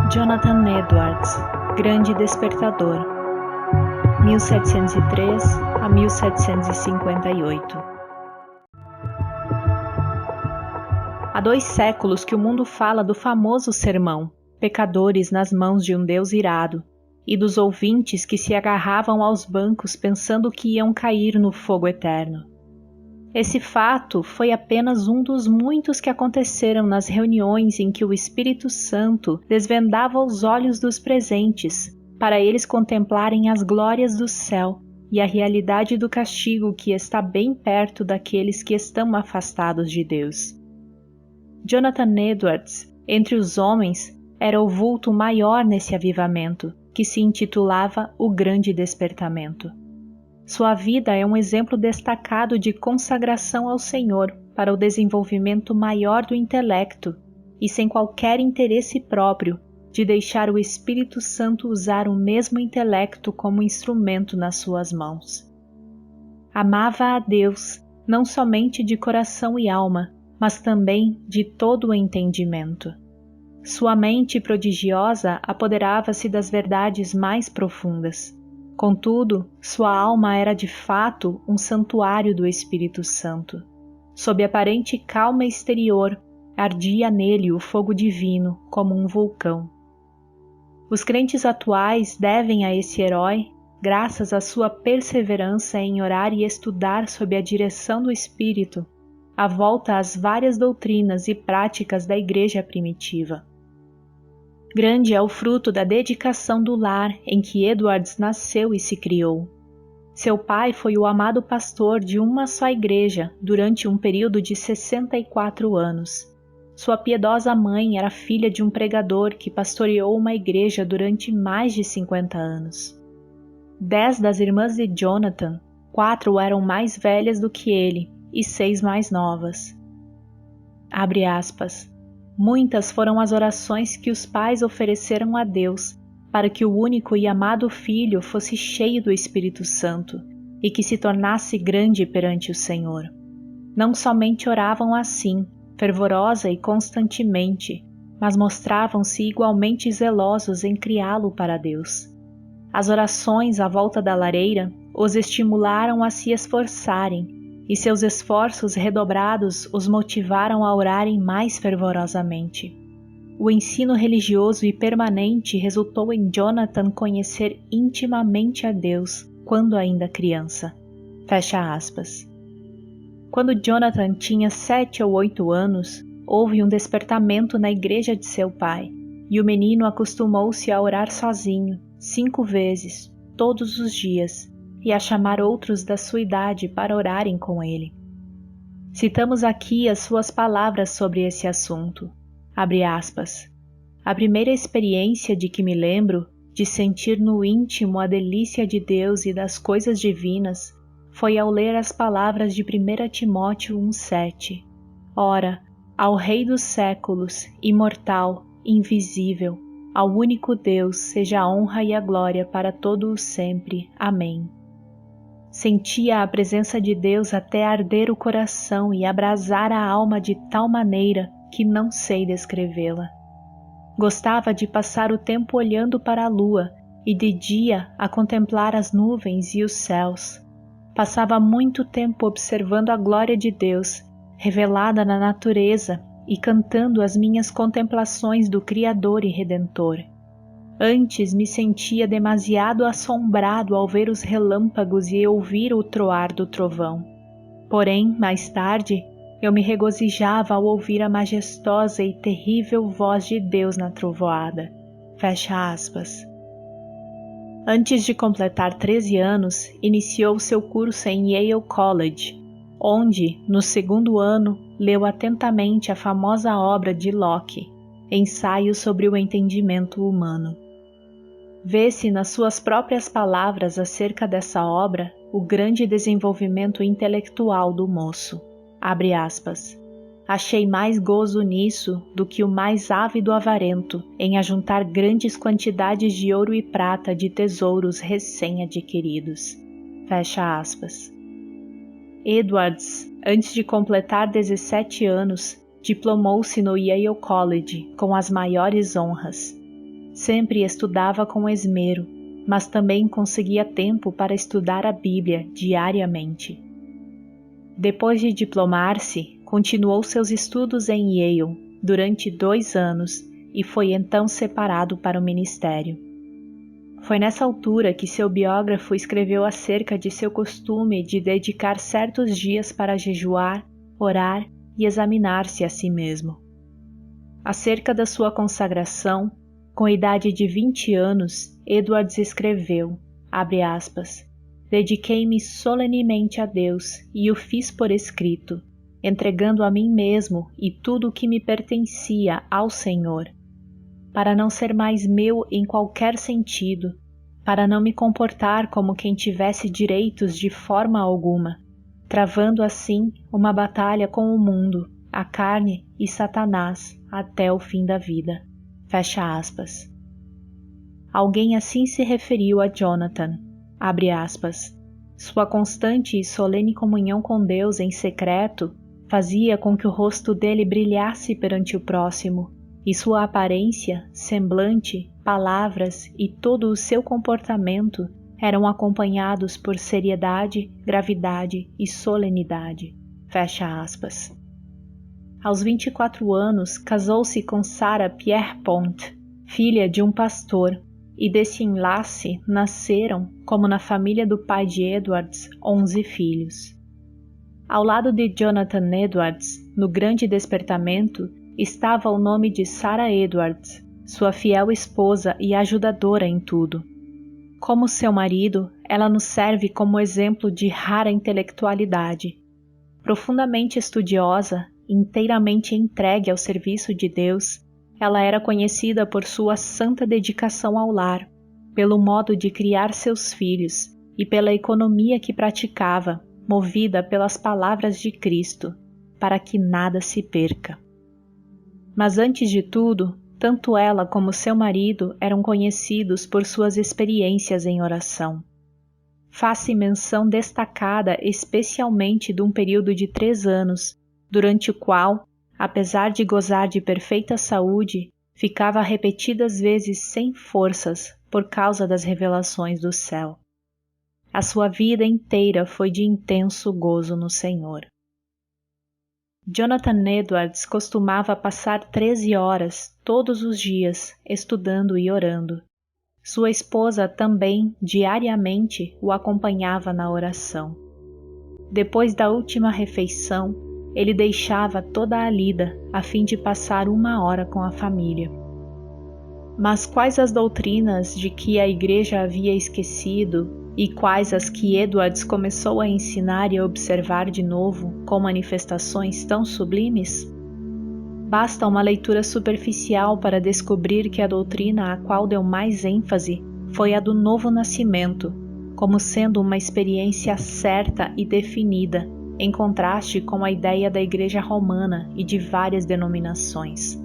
Jonathan Edwards, Grande Despertador, 1703 a 1758. Há 2 séculos que o mundo fala do famoso sermão, pecadores nas mãos de um Deus irado, e dos ouvintes que se agarravam aos bancos pensando que iam cair no fogo eterno. Esse fato foi apenas um dos muitos que aconteceram nas reuniões em que o Espírito Santo desvendava os olhos dos presentes, para eles contemplarem as glórias do céu e a realidade do castigo que está bem perto daqueles que estão afastados de Deus. Jonathan Edwards, entre os homens, era o vulto maior nesse avivamento, que se intitulava O Grande Despertamento. Sua vida é um exemplo destacado de consagração ao Senhor para o desenvolvimento maior do intelecto e sem qualquer interesse próprio de deixar o Espírito Santo usar o mesmo intelecto como instrumento nas suas mãos. Amava a Deus, não somente de coração e alma, mas também de todo o entendimento. Sua mente prodigiosa apoderava-se das verdades mais profundas. Contudo, sua alma era de fato um santuário do Espírito Santo. Sob aparente calma exterior, ardia nele o fogo divino como um vulcão. Os crentes atuais devem a esse herói, graças à sua perseverança em orar e estudar sob a direção do Espírito, a volta às várias doutrinas e práticas da Igreja primitiva. Grande é o fruto da dedicação do lar em que Edwards nasceu e se criou. Seu pai foi o amado pastor de uma só igreja durante um período de 64 anos. Sua piedosa mãe era filha de um pregador que pastoreou uma igreja durante mais de 50 anos. 10 das irmãs de Jonathan, 4 eram mais velhas do que ele e 6 mais novas. Abre aspas. Muitas foram as orações que os pais ofereceram a Deus para que o único e amado Filho fosse cheio do Espírito Santo e que se tornasse grande perante o Senhor. Não somente oravam assim, fervorosa e constantemente, mas mostravam-se igualmente zelosos em criá-lo para Deus. As orações à volta da lareira os estimularam a se esforçarem, e seus esforços redobrados os motivaram a orarem mais fervorosamente. O ensino religioso e permanente resultou em Jonathan conhecer intimamente a Deus quando ainda criança. Fecha aspas. Quando Jonathan tinha 7 ou 8 anos, houve um despertamento na igreja de seu pai, e o menino acostumou-se a orar sozinho, 5 vezes, todos os dias, e a chamar outros da sua idade para orarem com ele. Citamos aqui as suas palavras sobre esse assunto. Abre aspas. A primeira experiência de que me lembro, de sentir no íntimo a delícia de Deus e das coisas divinas, foi ao ler as palavras de 1 Timóteo 1,7. Ora, ao Rei dos séculos, imortal, invisível, ao único Deus, seja a honra e a glória para todo o sempre. Amém. Sentia a presença de Deus até arder o coração e abrasar a alma de tal maneira que não sei descrevê-la. Gostava de passar o tempo olhando para a lua e de dia a contemplar as nuvens e os céus. Passava muito tempo observando a glória de Deus, revelada na natureza, e cantando as minhas contemplações do Criador e Redentor. Antes me sentia demasiado assombrado ao ver os relâmpagos e ouvir o troar do trovão. Porém, mais tarde, eu me regozijava ao ouvir a majestosa e terrível voz de Deus na trovoada. Fecha aspas. Antes de completar 13 anos, iniciou seu curso em Yale College, onde, no 2º ano, leu atentamente a famosa obra de Locke, Ensaio sobre o Entendimento Humano. Vê-se nas suas próprias palavras acerca dessa obra o grande desenvolvimento intelectual do moço. Abre aspas. Achei mais gozo nisso do que o mais ávido avarento em ajuntar grandes quantidades de ouro e prata de tesouros recém-adquiridos. Fecha aspas. Edwards, antes de completar 17 anos, diplomou-se no Yale College com as maiores honras. Sempre estudava com esmero, mas também conseguia tempo para estudar a Bíblia diariamente. Depois de diplomar-se, continuou seus estudos em Yale durante 2 anos e foi então separado para o ministério. Foi nessa altura que seu biógrafo escreveu acerca de seu costume de dedicar certos dias para jejuar, orar e examinar-se a si mesmo. Acerca da sua consagração, com a idade de 20 anos, Edwards escreveu, abre aspas, dediquei-me solenemente a Deus e o fiz por escrito, entregando a mim mesmo e tudo o que me pertencia ao Senhor, para não ser mais meu em qualquer sentido, para não me comportar como quem tivesse direitos de forma alguma, travando assim uma batalha com o mundo, a carne e Satanás até o fim da vida. Fecha aspas. Alguém assim se referiu a Jonathan, abre aspas. Sua constante e solene comunhão com Deus em secreto fazia com que o rosto dele brilhasse perante o próximo, e sua aparência, semblante, palavras e todo o seu comportamento eram acompanhados por seriedade, gravidade e solenidade. Fecha aspas. Aos 24 anos, casou-se com Sarah Pierpont, filha de um pastor, e desse enlace nasceram, como na família do pai de Edwards, 11 filhos. Ao lado de Jonathan Edwards, no grande despertamento, estava o nome de Sarah Edwards, sua fiel esposa e ajudadora em tudo. Como seu marido, ela nos serve como exemplo de rara intelectualidade. Profundamente estudiosa, inteiramente entregue ao serviço de Deus, ela era conhecida por sua santa dedicação ao lar, pelo modo de criar seus filhos e pela economia que praticava, movida pelas palavras de Cristo, para que nada se perca. Mas antes de tudo, tanto ela como seu marido eram conhecidos por suas experiências em oração. Faz-se menção destacada especialmente de um período de 3 anos, durante o qual, apesar de gozar de perfeita saúde, ficava repetidas vezes sem forças por causa das revelações do céu. A sua vida inteira foi de intenso gozo no Senhor. Jonathan Edwards costumava passar 13 horas todos os dias estudando e orando. Sua esposa também, diariamente, o acompanhava na oração. Depois da última refeição, ele deixava toda a lida a fim de passar 1 hora com a família. Mas quais as doutrinas de que a igreja havia esquecido e quais as que Edwards começou a ensinar e a observar de novo com manifestações tão sublimes? Basta uma leitura superficial para descobrir que a doutrina a qual deu mais ênfase foi a do novo nascimento, como sendo uma experiência certa e definida, em contraste com a ideia da Igreja Romana e de várias denominações.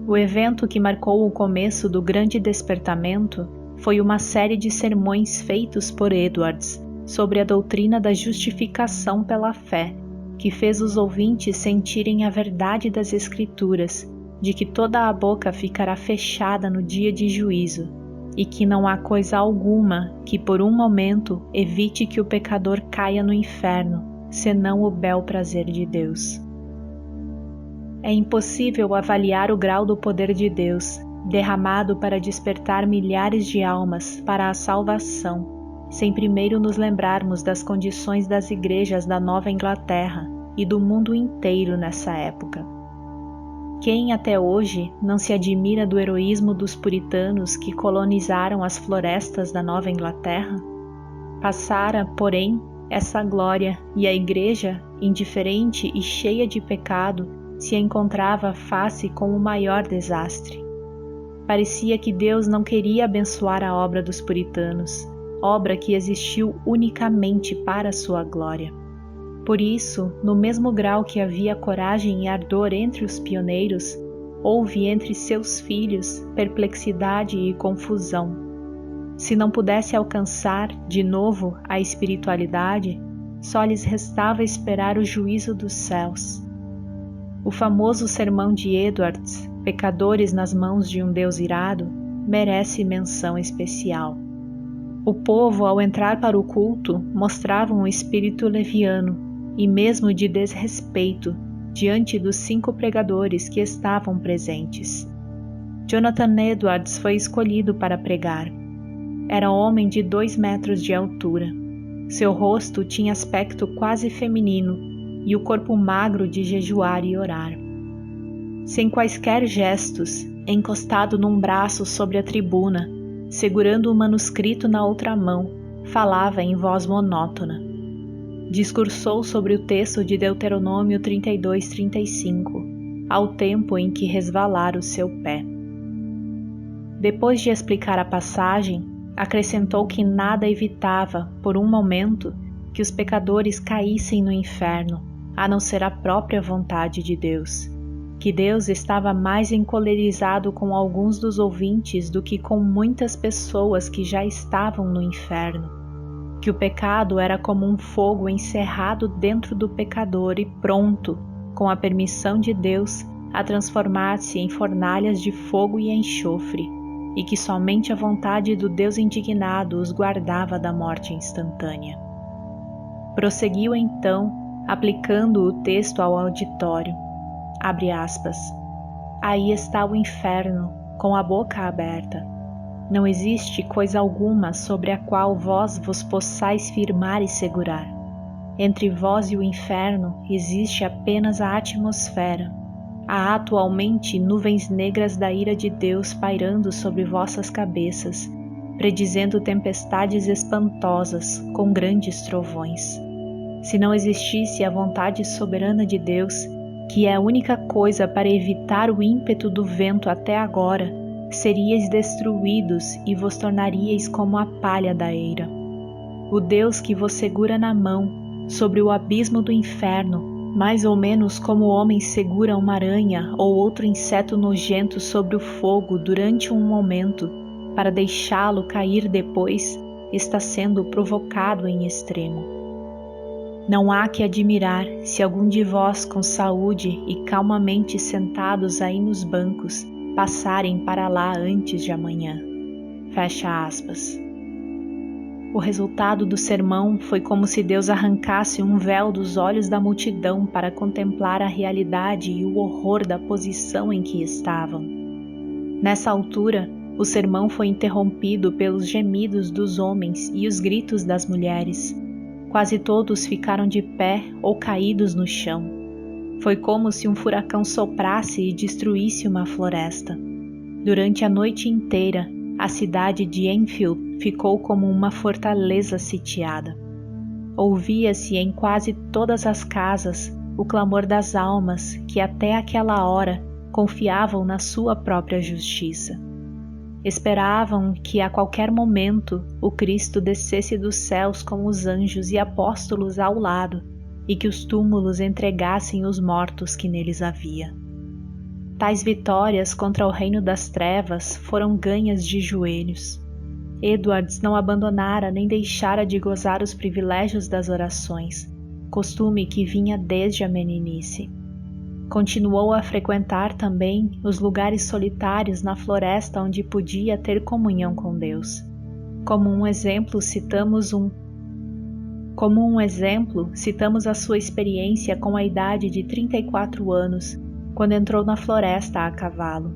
O evento que marcou o começo do grande despertamento foi uma série de sermões feitos por Edwards sobre a doutrina da justificação pela fé, que fez os ouvintes sentirem a verdade das Escrituras, de que toda a boca ficará fechada no dia de juízo, e que não há coisa alguma que por um momento evite que o pecador caia no inferno, senão o bel prazer de Deus. É impossível avaliar o grau do poder de Deus, derramado para despertar milhares de almas para a salvação, sem primeiro nos lembrarmos das condições das igrejas da Nova Inglaterra e do mundo inteiro nessa época. Quem até hoje não se admira do heroísmo dos puritanos que colonizaram as florestas da Nova Inglaterra? Passara, porém, essa glória e a igreja, indiferente e cheia de pecado, se encontrava face com o maior desastre. Parecia que Deus não queria abençoar a obra dos puritanos, obra que existiu unicamente para sua glória. Por isso, no mesmo grau que havia coragem e ardor entre os pioneiros, houve entre seus filhos perplexidade e confusão. Se não pudesse alcançar, de novo, a espiritualidade, só lhes restava esperar o juízo dos céus. O famoso sermão de Edwards, Pecadores nas mãos de um Deus irado, merece menção especial. O povo, ao entrar para o culto, mostrava um espírito leviano e mesmo de desrespeito diante dos 5 pregadores que estavam presentes. Jonathan Edwards foi escolhido para pregar. Era homem de 2 metros de altura. Seu rosto tinha aspecto quase feminino e o corpo magro de jejuar e orar. Sem quaisquer gestos, encostado num braço sobre a tribuna, segurando o manuscrito na outra mão, falava em voz monótona. Discursou sobre o texto de Deuteronômio 32:35, ao tempo em que resvalara o seu pé. Depois de explicar a passagem, acrescentou que nada evitava, por um momento, que os pecadores caíssem no inferno, a não ser a própria vontade de Deus. Que Deus estava mais encolerizado com alguns dos ouvintes do que com muitas pessoas que já estavam no inferno. Que o pecado era como um fogo encerrado dentro do pecador e pronto, com a permissão de Deus, a transformar-se em fornalhas de fogo e enxofre, e que somente a vontade do Deus indignado os guardava da morte instantânea. Prosseguiu então, aplicando o texto ao auditório. Abre aspas. Aí está o inferno, com a boca aberta. Não existe coisa alguma sobre a qual vós vos possais firmar e segurar. Entre vós e o inferno existe apenas a atmosfera. Há atualmente nuvens negras da ira de Deus pairando sobre vossas cabeças, predizendo tempestades espantosas com grandes trovões. Se não existisse a vontade soberana de Deus, que é a única coisa para evitar o ímpeto do vento até agora, seríeis destruídos e vos tornaríeis como a palha da eira. O Deus que vos segura na mão, sobre o abismo do inferno, mais ou menos como o homem segura uma aranha ou outro inseto nojento sobre o fogo durante um momento, para deixá-lo cair depois, está sendo provocado em extremo. Não há que admirar se algum de vós com saúde e calmamente sentados aí nos bancos passarem para lá antes de amanhã. Fecha aspas. O resultado do sermão foi como se Deus arrancasse um véu dos olhos da multidão para contemplar a realidade e o horror da posição em que estavam. Nessa altura, o sermão foi interrompido pelos gemidos dos homens e os gritos das mulheres. Quase todos ficaram de pé ou caídos no chão. Foi como se um furacão soprasse e destruísse uma floresta. Durante a noite inteira, a cidade de Enfield ficou como uma fortaleza sitiada. Ouvia-se em quase todas as casas o clamor das almas que até aquela hora confiavam na sua própria justiça. Esperavam que a qualquer momento o Cristo descesse dos céus com os anjos e apóstolos ao lado e que os túmulos entregassem os mortos que neles havia. Tais vitórias contra o reino das trevas foram ganhas de joelhos. Edwards não abandonara nem deixara de gozar os privilégios das orações, costume que vinha desde a meninice. Continuou a frequentar também os lugares solitários na floresta onde podia ter comunhão com Deus. Como um exemplo, citamos a sua experiência com a idade de 34 anos, quando entrou na floresta a cavalo.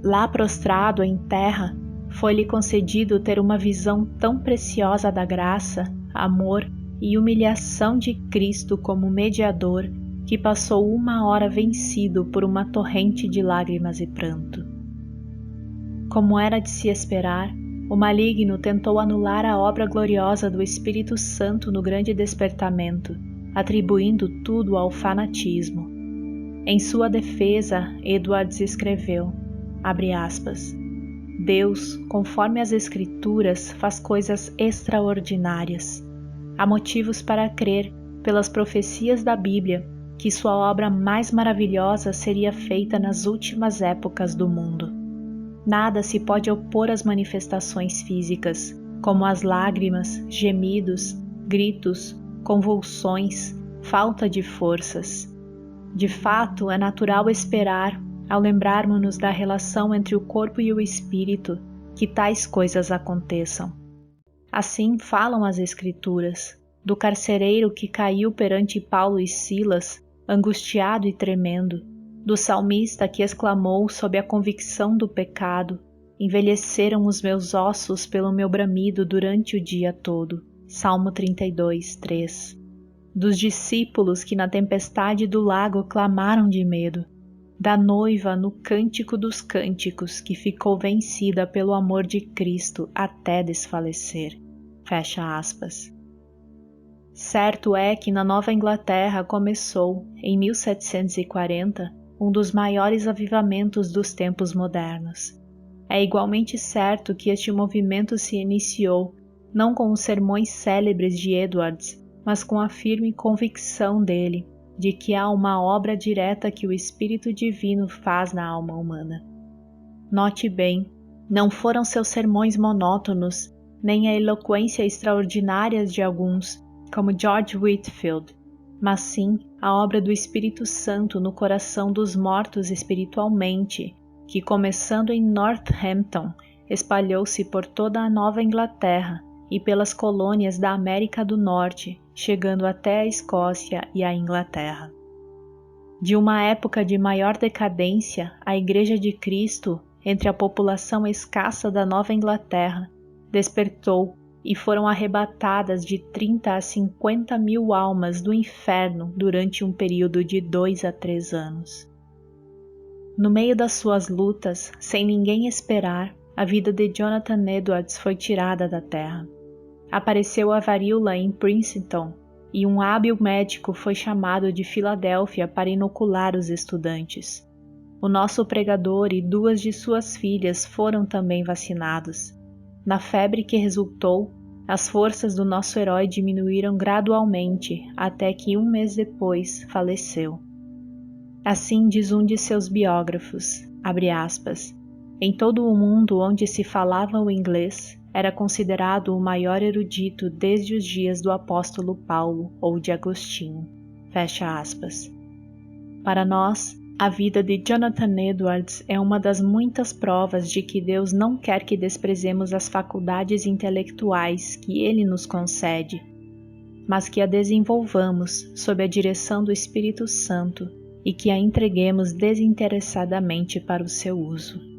Lá prostrado em terra, foi-lhe concedido ter uma visão tão preciosa da graça, amor e humilhação de Cristo como mediador, que passou 1 hora vencido por uma torrente de lágrimas e pranto. Como era de se esperar, o maligno tentou anular a obra gloriosa do Espírito Santo no grande despertamento, atribuindo tudo ao fanatismo. Em sua defesa, Edwards escreveu, abre aspas, Deus, conforme as Escrituras, faz coisas extraordinárias. Há motivos para crer, pelas profecias da Bíblia, que sua obra mais maravilhosa seria feita nas últimas épocas do mundo. Nada se pode opor às manifestações físicas, como as lágrimas, gemidos, gritos, convulsões, falta de forças. De fato, é natural esperar, ao lembrarmos-nos da relação entre o corpo e o espírito, que tais coisas aconteçam. Assim falam as Escrituras, do carcereiro que caiu perante Paulo e Silas, angustiado e tremendo, do salmista que exclamou sob a convicção do pecado: envelheceram os meus ossos pelo meu bramido durante o dia todo. Salmo 32, 3. Dos discípulos que na tempestade do lago clamaram de medo, da noiva no Cântico dos Cânticos que ficou vencida pelo amor de Cristo até desfalecer. Fecha aspas. Certo é que na Nova Inglaterra começou, em 1740, um dos maiores avivamentos dos tempos modernos. É igualmente certo que este movimento se iniciou não com os sermões célebres de Edwards, mas com a firme convicção dele de que há uma obra direta que o Espírito Divino faz na alma humana. Note bem, não foram seus sermões monótonos, nem a eloquência extraordinária de alguns, como George Whitefield, mas sim a obra do Espírito Santo no coração dos mortos espiritualmente, que, começando em Northampton, espalhou-se por toda a Nova Inglaterra e pelas colônias da América do Norte, chegando até a Escócia e a Inglaterra. De uma época de maior decadência, a Igreja de Cristo, entre a população escassa da Nova Inglaterra, despertou e foram arrebatadas de 30 a 50 mil almas do inferno durante um período de 2 a 3 anos. No meio das suas lutas, sem ninguém esperar, a vida de Jonathan Edwards foi tirada da terra. Apareceu a varíola em Princeton e um hábil médico foi chamado de Filadélfia para inocular os estudantes. O nosso pregador e 2 de suas filhas foram também vacinados. Na febre que resultou, as forças do nosso herói diminuíram gradualmente até que 1 mês depois faleceu. Assim diz um de seus biógrafos, abre aspas, em todo o mundo onde se falava o inglês, era considerado o maior erudito desde os dias do apóstolo Paulo ou de Agostinho. Fecha aspas. Para nós, a vida de Jonathan Edwards é uma das muitas provas de que Deus não quer que desprezemos as faculdades intelectuais que Ele nos concede, mas que a desenvolvamos sob a direção do Espírito Santo e que a entreguemos desinteressadamente para o seu uso.